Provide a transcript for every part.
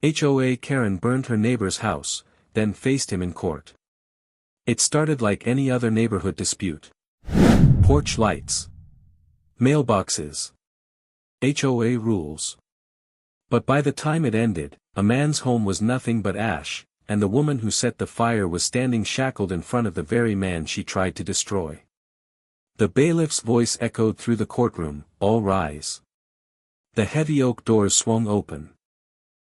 HOA Karen burned her neighbor's house, then faced him in court. It started like any other neighborhood dispute. Porch lights. Mailboxes. HOA rules. But by the time it ended, a man's home was nothing but ash, and the woman who set the fire was standing shackled in front of the very man she tried to destroy. The bailiff's voice echoed through the courtroom, "All rise." The heavy oak doors swung open.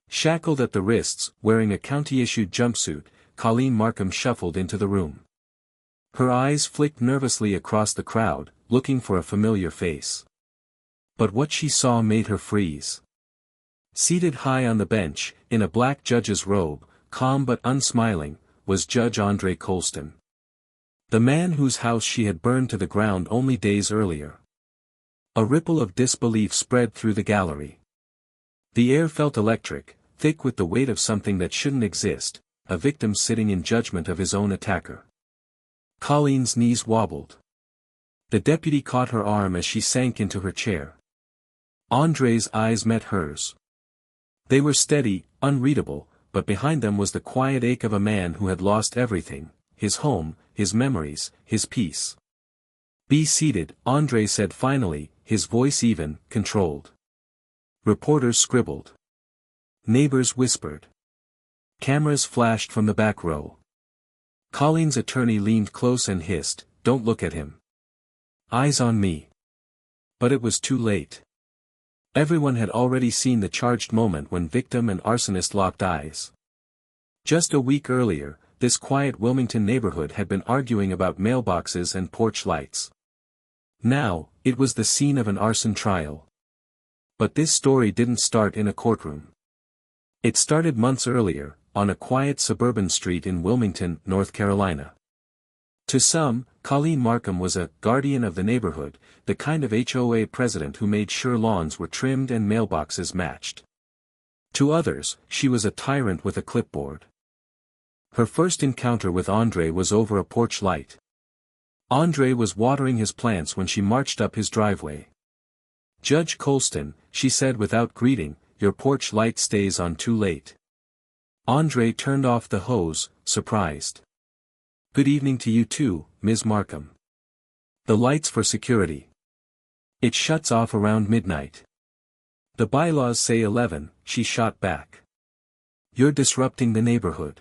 Shackled at the wrists, wearing a county-issued jumpsuit, Colleen Markham shuffled into the room. Her eyes flicked nervously across the crowd, looking for a familiar face. But what she saw made her freeze. Seated high on the bench, in a black judge's robe, calm but unsmiling, was Judge Andre Colston. The man whose house she had burned to the ground only days earlier. A ripple of disbelief spread through the gallery. The air felt electric, thick with the weight of something that shouldn't exist, a victim sitting in judgment of his own attacker. Colleen's knees wobbled. The deputy caught her arm as she sank into her chair. Andre's eyes met hers. They were steady, unreadable, but behind them was the quiet ache of a man who had lost everything, his home, his memories, his peace. "Be seated," Andre said finally, his voice even, controlled. Reporters scribbled. Neighbors whispered. Cameras flashed from the back row. Colleen's attorney leaned close and hissed, "Don't look at him. Eyes on me." But it was too late. Everyone had already seen the charged moment when victim and arsonist locked eyes. Just a week earlier, this quiet Wilmington neighborhood had been arguing about mailboxes and porch lights. Now, it was the scene of an arson trial. But this story didn't start in a courtroom. It started months earlier, on a quiet suburban street in Wilmington, North Carolina. To some, Colleen Markham was a guardian of the neighborhood, the kind of HOA president who made sure lawns were trimmed and mailboxes matched. To others, she was a tyrant with a clipboard. Her first encounter with Andre was over a porch light. Andre was watering his plants when she marched up his driveway. "Judge Colston," she said without greeting, "your porch light stays on too late." Andre turned off the hose, surprised. "Good evening to you too, Ms. Markham." "The light's for security. It shuts off around midnight." "The bylaws say 11, she shot back. "You're disrupting the neighborhood."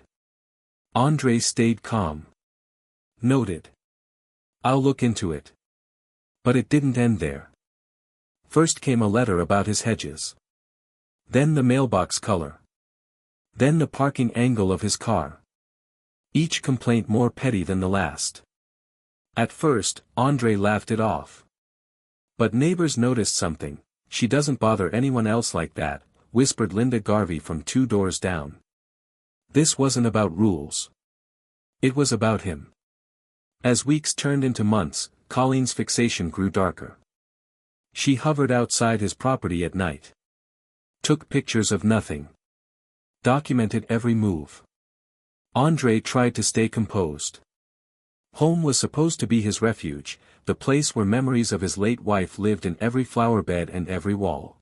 Andre stayed calm. "Noted. I'll look into it." But it didn't end there. First came a letter about his hedges. Then the mailbox color. Then the parking angle of his car. Each complaint more petty than the last. At first, Andre laughed it off. But neighbors noticed something. "She doesn't bother anyone else like that," whispered Linda Garvey from 2 doors down. This wasn't about rules. It was about him. As weeks turned into months, Colleen's fixation grew darker. She hovered outside his property at night. Took pictures of nothing. Documented every move. Andre tried to stay composed. Home was supposed to be his refuge, the place where memories of his late wife lived in every flower bed and every wall.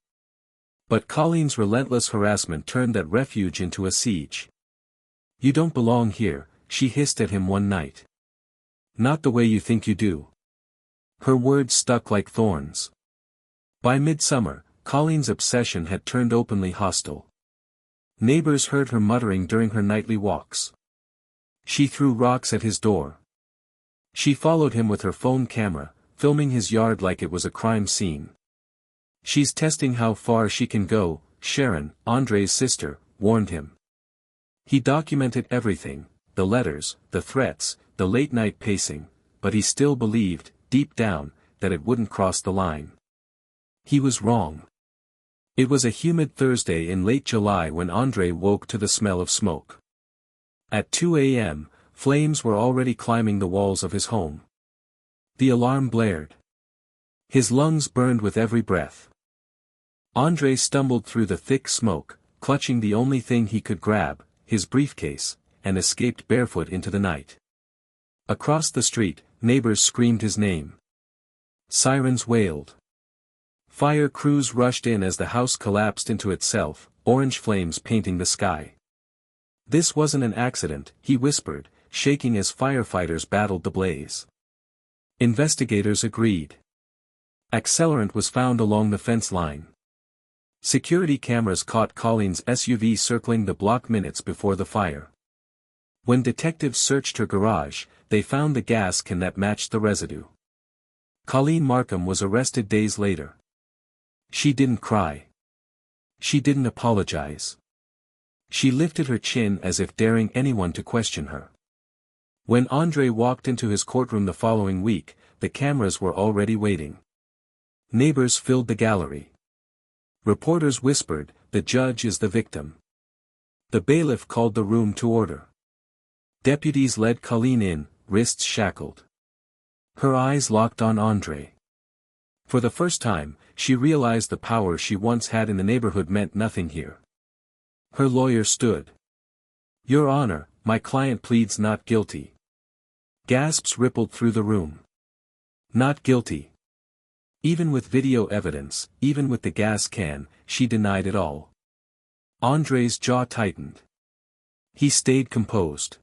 But Colleen's relentless harassment turned that refuge into a siege. "You don't belong here," she hissed at him one night. "Not the way you think you do." Her words stuck like thorns. By midsummer, Colleen's obsession had turned openly hostile. Neighbors heard her muttering during her nightly walks. She threw rocks at his door. She followed him with her phone camera, filming his yard like it was a crime scene. "She's testing how far she can go," Sharon, Andre's sister, warned him. He documented everything, the letters, the threats, the late-night pacing, but he still believed, deep down, that it wouldn't cross the line. He was wrong. It was a humid Thursday in late July when Andre woke to the smell of smoke. At 2 a.m., flames were already climbing the walls of his home. The alarm blared. His lungs burned with every breath. Andre stumbled through the thick smoke, clutching the only thing he could grab, his briefcase, and escaped barefoot into the night. Across the street, neighbors screamed his name. Sirens wailed. Fire crews rushed in as the house collapsed into itself, orange flames painting the sky. "This wasn't an accident," he whispered, shaking as firefighters battled the blaze. Investigators agreed. Accelerant was found along the fence line. Security cameras caught Colleen's SUV circling the block minutes before the fire. When detectives searched her garage, they found the gas can that matched the residue. Colleen Markham was arrested days later. She didn't cry. She didn't apologize. She lifted her chin as if daring anyone to question her. When Andre walked into his courtroom the following week, the cameras were already waiting. Neighbors filled the gallery. Reporters whispered, "The judge is the victim." The bailiff called the room to order. Deputies led Colleen in, wrists shackled. Her eyes locked on Andre. For the first time, she realized the power she once had in the neighborhood meant nothing here. Her lawyer stood. "Your Honor, my client pleads not guilty." Gasps rippled through the room. Not guilty. Even with video evidence, even with the gas can, she denied it all. Andre's jaw tightened. He stayed composed.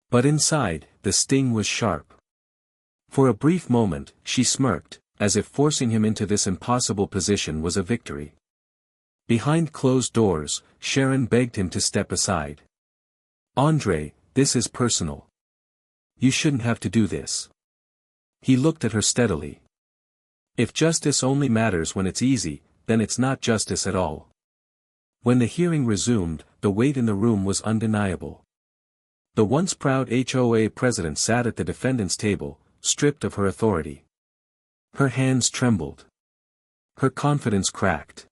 But inside, the sting was sharp. For a brief moment, she smirked, as if forcing him into this impossible position was a victory. Behind closed doors, Sharon begged him to step aside. "Andre, this is personal. You shouldn't have to do this." He looked at her steadily. "If justice only matters when it's easy, then it's not justice at all." When the hearing resumed, the weight in the room was undeniable. The once proud HOA president sat at the defendant's table, stripped of her authority. Her hands trembled. Her confidence cracked.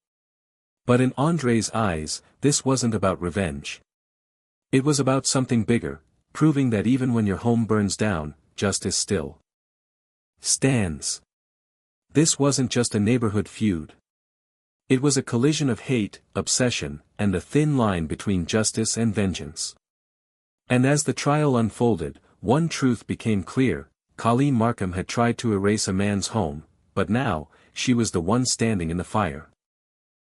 But in Andre's eyes, this wasn't about revenge. It was about something bigger, proving that even when your home burns down, justice still stands. This wasn't just a neighborhood feud. It was a collision of hate, obsession, and a thin line between justice and vengeance. And as the trial unfolded, one truth became clear: Colleen Markham had tried to erase a man's home, but now, she was the one standing in the fire.